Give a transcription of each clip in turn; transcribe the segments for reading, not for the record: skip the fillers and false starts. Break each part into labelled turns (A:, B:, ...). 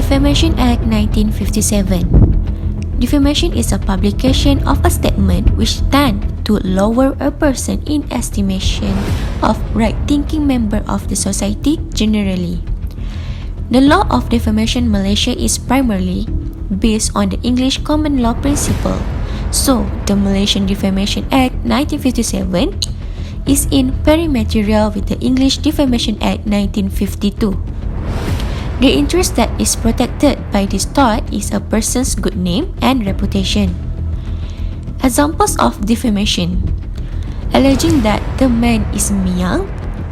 A: Defamation Act 1957. Defamation is a publication of a statement which tends to lower a person in estimation of right-thinking member of the society generally. The law of defamation Malaysia is primarily based on the English common law principle. So, the Malaysian Defamation Act 1957 is in perimetrial with the English Defamation Act 1952. The interest that is protected by this tort is a person's good name and reputation. Examples of defamation: alleging that the man is young,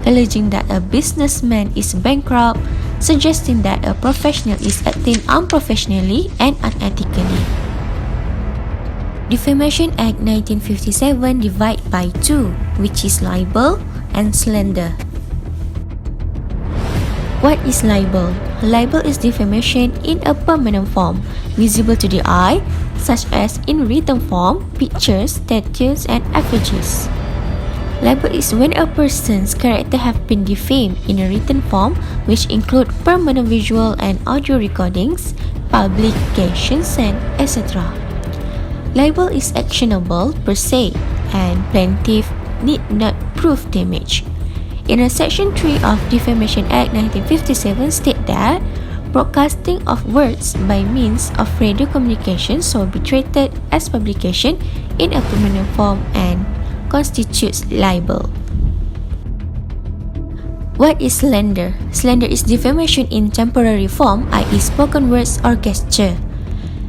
A: alleging that a businessman is bankrupt, suggesting that a professional is acting unprofessionally and unethically. Defamation Act 1957 divide by two, which is libel and slander. What is libel? Libel is defamation in a permanent form, visible to the eye, such as in written form, pictures, statues, and effigies. Libel is when a person's character have been defamed in a written form, which include permanent visual and audio recordings, publications, and etc. Libel is actionable per se, and plaintiff need not prove damage. In a Section 3 of Defamation Act 1957 state that broadcasting of words by means of radio communication shall be treated as publication in a permanent form and constitutes libel. What is slander? Slander is defamation in temporary form, i.e. spoken words or gesture.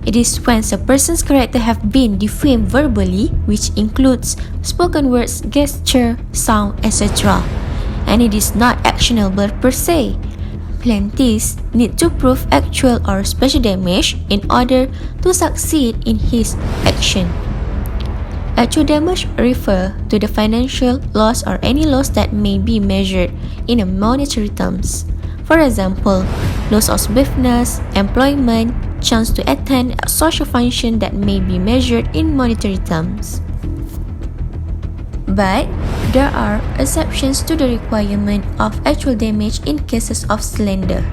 A: It is when a person's character have been defamed verbally, which includes spoken words, gesture, sound, etc., and it is not actionable per se. Plaintiffs need to prove actual or special damage in order to succeed in his action. Actual damage refer to the financial loss or any loss that may be measured in monetary terms. For example, loss of business, employment, chance to attend a social function that may be measured in monetary terms. But there are exceptions to the requirement of actual damage in cases of slander.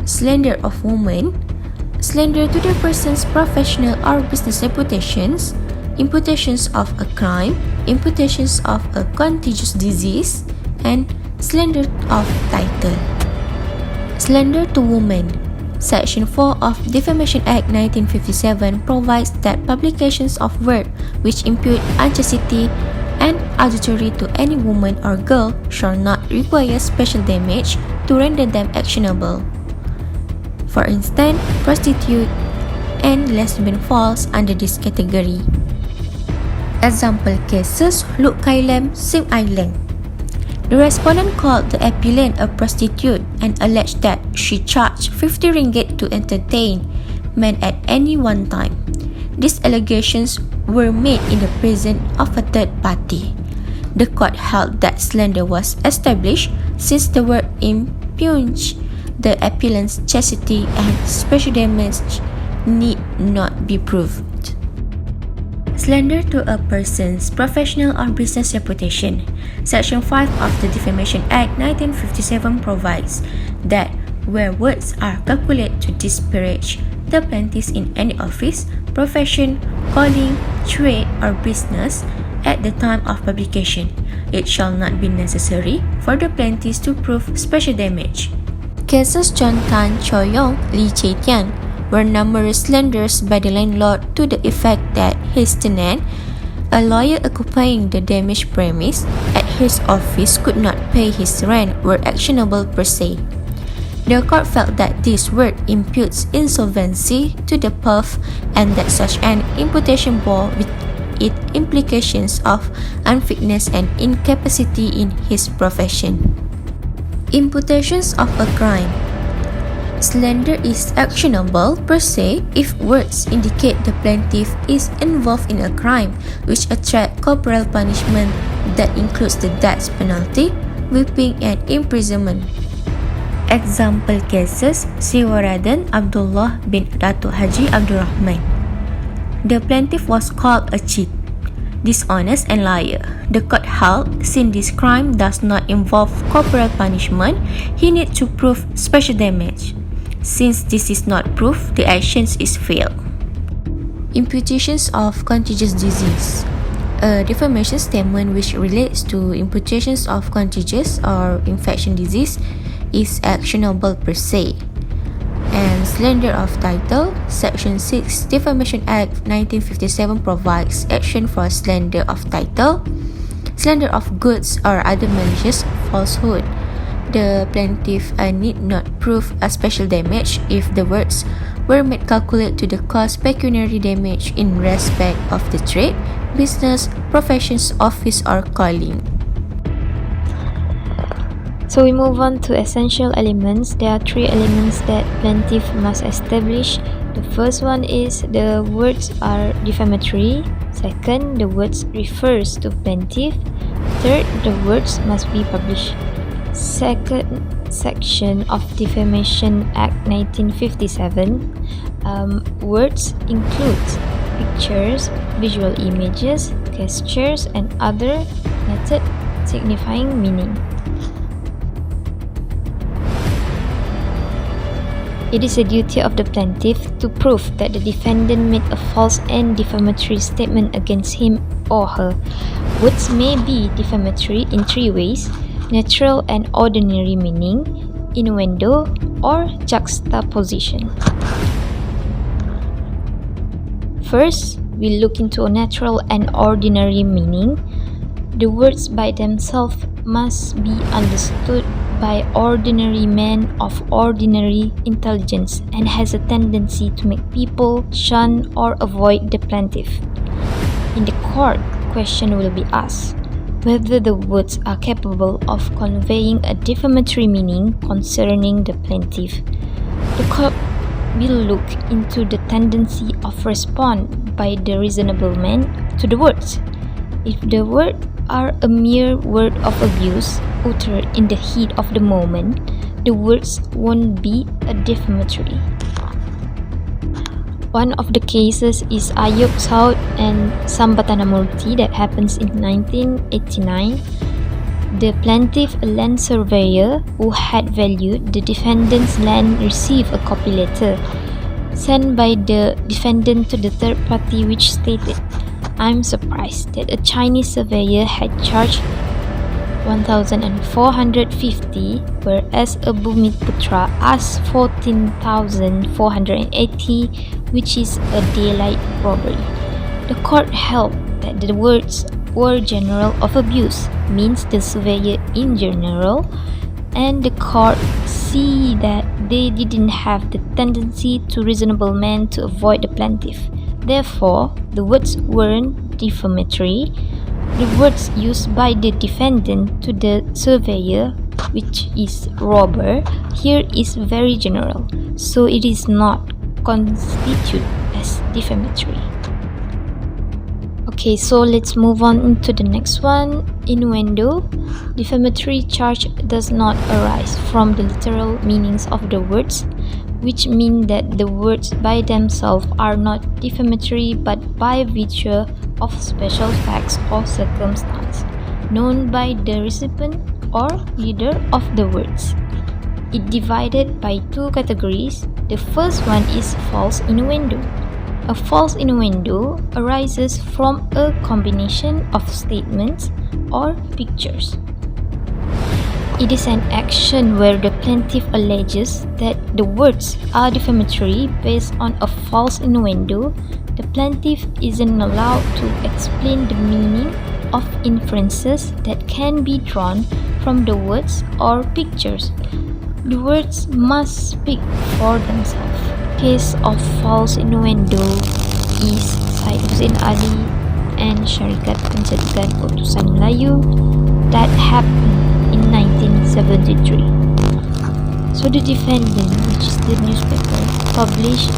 A: Slander of women, slander to the person's professional or business reputations, imputations of a crime, imputations of a contagious disease, and slander of title. Slander to women. Section 4 of Defamation Act 1957 provides that publications of words which impute unchastity and adultery to any woman or girl shall not require special damage to render them actionable. For instance, prostitute and lesbian falls under this category. Example cases: Luke Kailam, Sim Island. The respondent called the appellant a prostitute and alleged that she charged 50 ringgit to entertain men at any one time. These allegations were made in the presence of a third party. The court held that slander was established since the word impugned the appellant's chastity and special damage need not be proved. Slander to a person's professional or business reputation. Section 5 of the Defamation Act 1957 provides that where words are calculated to disparage the plaintiff in any office, profession, calling, trade, or business at the time of publication, it shall not be necessary for the plaintiff to prove special damage. Cases John Tan Choi Yong, Lee Chai Tian were numerous slanders by the landlord to the effect that his tenant, a lawyer occupying the damaged premise at his office, could not pay his rent were actionable per se. The court felt that this word imputes insolvency to the plaintiff and that such an imputation bore with it implications of unfitness and incapacity in his profession. Imputations of a crime. Slander is actionable per se if words indicate the plaintiff is involved in a crime which attracts corporal punishment that includes the death penalty, whipping, and imprisonment. Example cases: Siwaradan Abdullah bin Datuk Haji Abdul Rahman. The plaintiff was called a cheat, dishonest, and liar. The court held, since this crime does not involve corporal punishment, he needs to prove special damage. Since this is not proof, the actions is failed. Imputations of contagious disease. A defamation statement which relates to imputations of contagious or infection disease is actionable per se. And slander of title. Section 6 Defamation Act 1957 provides action for slander of title, slander of goods or other malicious falsehood. The plaintiff need not prove a special damage if the words were made calculate to the cause pecuniary damage in respect of the trade, business, professions, office, or calling.
B: So we move on to essential elements. There are 3 elements that plaintiff must establish. The first one is the words are defamatory. Second, the words refers to plaintiff. Third, the words must be published. Second section of Defamation Act 1957, words include pictures, visual images, gestures, and other methods signifying meaning. It is a duty of the plaintiff to prove that the defendant made a false and defamatory statement against him or her. Words may be defamatory in 3 ways: natural and ordinary meaning, innuendo, or juxtaposition. First, we look into natural and ordinary meaning. The words by themselves must be understood by ordinary men of ordinary intelligence and has a tendency to make people shun or avoid the plaintiff. In the court, question will be asked whether the words are capable of conveying a defamatory meaning concerning the plaintiff. The court will look into the tendency of response by the reasonable man to the words. If the words are a mere word of abuse uttered in the heat of the moment, the words won't be a defamatory. One of the cases is Ayub Saud and Sambatanamurti that happens in 1989. The plaintiff, a land surveyor who had valued the defendant's land, received a copy letter sent by the defendant to the third party which stated, "I'm surprised that a Chinese surveyor had charged 1,450 whereas a Bumiputra asked 14,480, which is a daylight robbery." The court held that the words were general of abuse, means the surveyor in general, and the court see that they didn't have the tendency to reasonable men to avoid the plaintiff. Therefore, the words weren't defamatory. The words used by the defendant to the surveyor, which is robber, here is very general, so it is not constitute as defamatory. Okay, so let's move on into the next one. Innuendo. Defamatory charge does not arise from the literal meanings of the words, which mean that the words by themselves are not defamatory but by virtue of special facts or circumstance known by the recipient or reader of the words. It divided by 2 categories. The first one is false innuendo. A false innuendo arises from a combination of statements or pictures. It is an action where the plaintiff alleges that the words are defamatory based on a false innuendo. The plaintiff isn't allowed to explain the meaning of inferences that can be drawn from the words or pictures. The words must speak for themselves. Case of false innuendo is Syed Hussein Ali and Syarikat Pencegahan Utusan Melayu that happened in 1973. So the defendant, which is the newspaper, published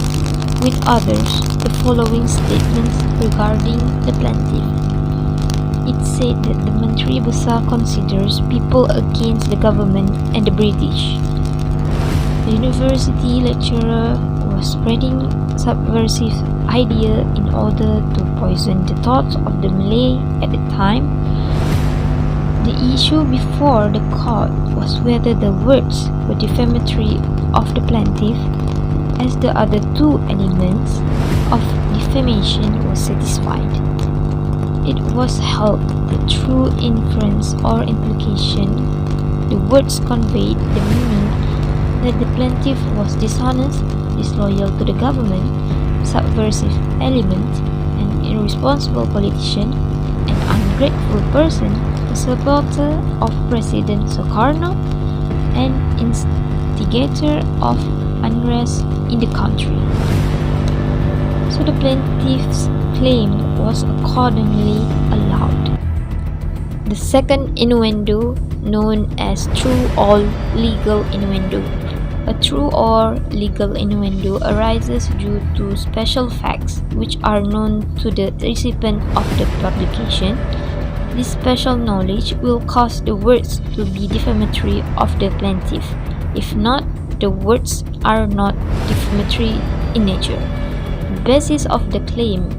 B: with others the following statements regarding the plaintiff. It said that the Menteri Besar considers people against the government and the British. The university lecturer was spreading subversive idea in order to poison the thoughts of the Malay at the time. The issue before the court was whether the words were defamatory of the plaintiff, as the other two elements of defamation were satisfied. It was held that through inference or implication, the words conveyed the meaning that the plaintiff was dishonest, disloyal to the government, subversive element, an irresponsible politician, an ungrateful person, a supporter of President Sukarno, an instigator of unrest in the country. So the plaintiff's claim was accordingly allowed. The second innuendo, known as true or legal innuendo. A true or legal innuendo arises due to special facts which are known to the recipient of the publication. This special knowledge will cause the words to be defamatory of the plaintiff. If not, the words are not defamatory in nature. The basis of the claim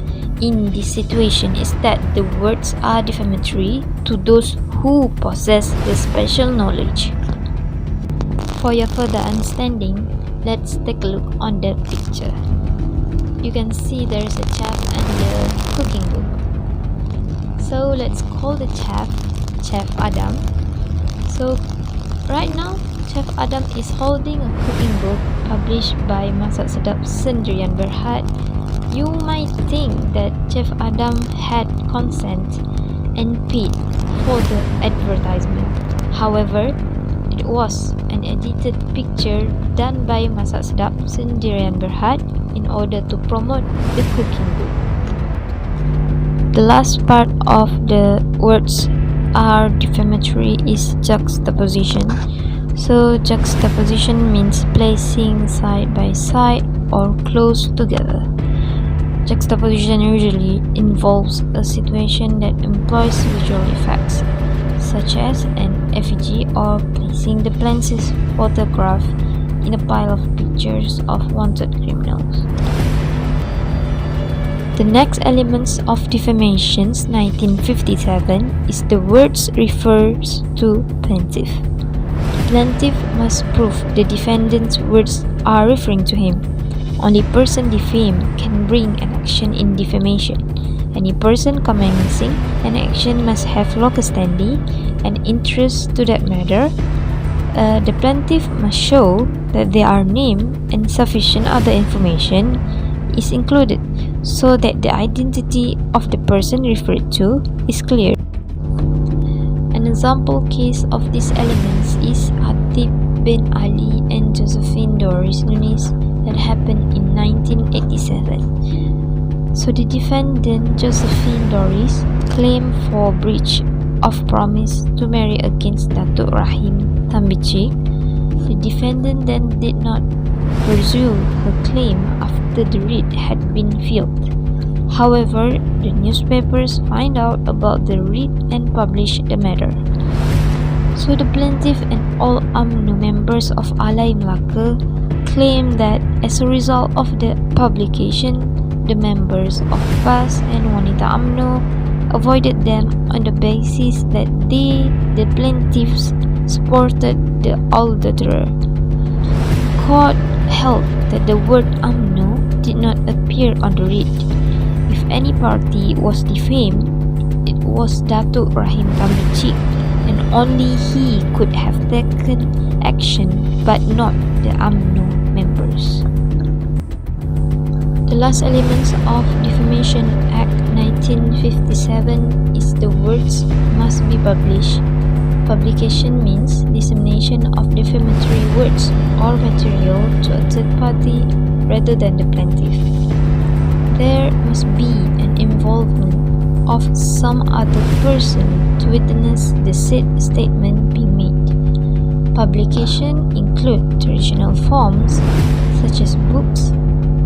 B: in this situation is that the words are defamatory to those who possess the special knowledge. For your further understanding, let's take a look on the picture. You can see there is a chef and the cooking book. So let's call the Chef Adam. So right now, Chef Adam is holding a cooking book published by Masak Sedap Sendirian Berhad. You might think that Chef Adam had consent and paid for the advertisement. However, it was an edited picture done by Masak Sedap Sendirian Berhad in order to promote the cooking book. The last part of the words are defamatory is juxtaposition. So juxtaposition means placing side by side or close together. Juxtaposition usually involves a situation that employs visual effects, such as an effigy or placing the plaintiff's photograph in a pile of pictures of wanted criminals. The next elements of defamations 1957 is the words refers to plaintiff. The plaintiff must prove the defendant's words are referring to him. Only person defamed can bring an action in defamation. Any person commencing an action must have locus standi and interest to that matter. The plaintiff must show that there are name and sufficient other information is included so that the identity of the person referred to is clear. An example case of these elements is Atib bin Ali and Josephine Doris Nunes that happened in 1987. So the defendant Josephine Doris claimed for breach of promise to marry against Datuk Rahim Tambicik. The defendant then did not pursue her claim after the writ had been filed. However, the newspapers find out about the writ and publish the matter. So the plaintiff and all UMNO members of Alai Melaka claim that as a result of the publication, the members of PAS and Wanita UMNO avoided them on the basis that they, the plaintiffs, supported the adulterer. Court held that the word UMNO did not appear on the writ. If any party was defamed, it was Datuk Rahim Tambicik, and only he could have taken action, but not the UMNO members. The last elements of Defamation Act 1957 is the words must be published. Publication means dissemination of defamatory words or material to a third party rather than the plaintiff. There must be an involvement of some other person to witness the said statement being made. Publication include traditional forms such as books,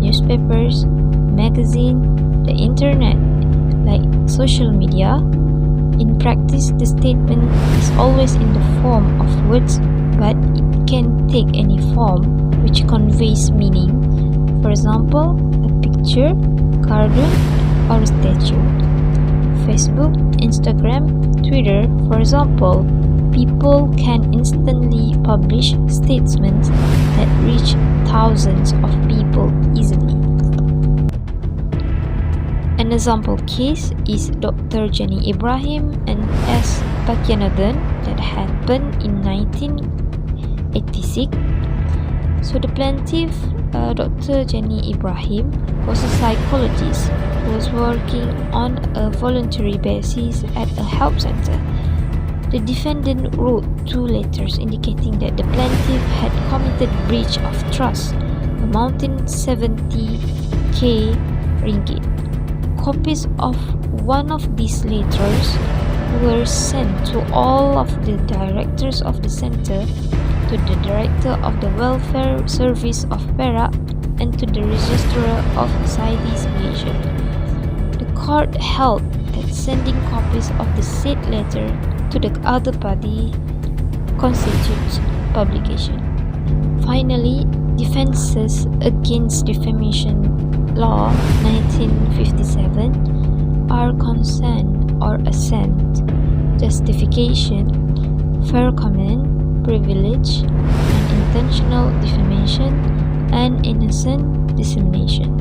B: newspapers, magazine, the internet, like social media. In practice, the statement is always in the form of words, but it can take any form which conveys meaning. For example, a picture, cartoon, or a statue. Facebook, Instagram, Twitter, for example, people can instantly publish statements that reach thousands of people easily. An example case is Dr. Jenny Ibrahim and S. Bhagyanathan that happened in 1986. So the plaintiff, Dr. Jenny Ibrahim, was a psychologist who was working on a voluntary basis at a help center. The defendant wrote 2 letters indicating that the plaintiff had committed breach of trust, amounting 70k ringgit. Copies of one of these letters were sent to all of the directors of the center, to the director of the Welfare Service of Perak, and to the Registrar of Societies Malaysia. The court held that sending copies of the said letter to the other party constitutes publication. Finally, defenses against defamation law 1957 are consent or assent, justification, fair comment, privilege, unintentional defamation, and innocent dissemination.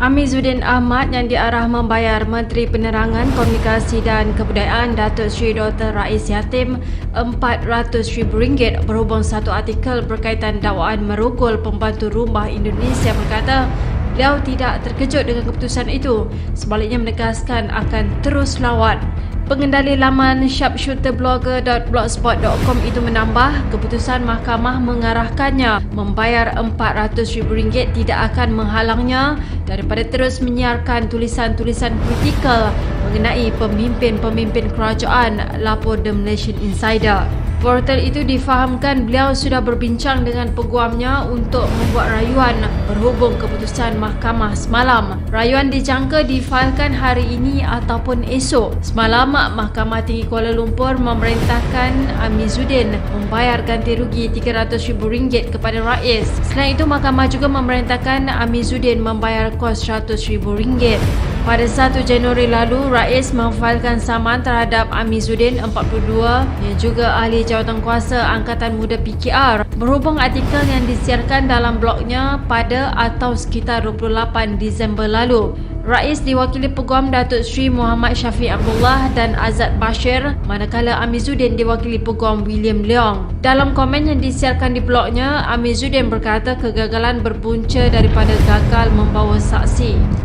C: Amizuddin Ahmad yang diarah membayar Menteri Penerangan, Komunikasi dan Kebudayaan Datuk Seri Dr. Rais Yatim RM400,000 berhubung satu artikel berkaitan dakwaan merogol pembantu rumah Indonesia berkata beliau tidak terkejut dengan keputusan itu, sebaliknya menegaskan akan terus lawan. Pengendali laman sharpshooterblogger.blogspot.com itu menambah, keputusan mahkamah mengarahkannya membayar RM400,000 tidak akan menghalangnya daripada terus menyiarkan tulisan-tulisan kritikal mengenai pemimpin-pemimpin kerajaan, lapor The Malaysian Insider. Portal itu difahamkan beliau sudah berbincang dengan peguamnya untuk membuat rayuan berhubung keputusan mahkamah semalam. Rayuan dijangka difailkan hari ini ataupun esok. Semalam, Mahkamah Tinggi Kuala Lumpur memerintahkan Amizuddin membayar ganti rugi RM300,000 kepada Rais. Selain itu, mahkamah juga memerintahkan Amizuddin membayar kos RM100,000. Pada 1 Januari lalu, Rais memfailkan saman terhadap Amizuddin 42 yang juga ahli jawatankuasa Angkatan Muda PKR berhubung artikel yang disiarkan dalam blognya pada atau sekitar 28 Disember lalu. Rais diwakili Peguam Datuk Seri Muhammad Syafiq Abdullah dan Azad Bashir, manakala Amizuddin diwakili Peguam William Leong. Dalam komen yang disiarkan di blognya, Amizuddin berkata kegagalan berpunca daripada gagal membawa saksi.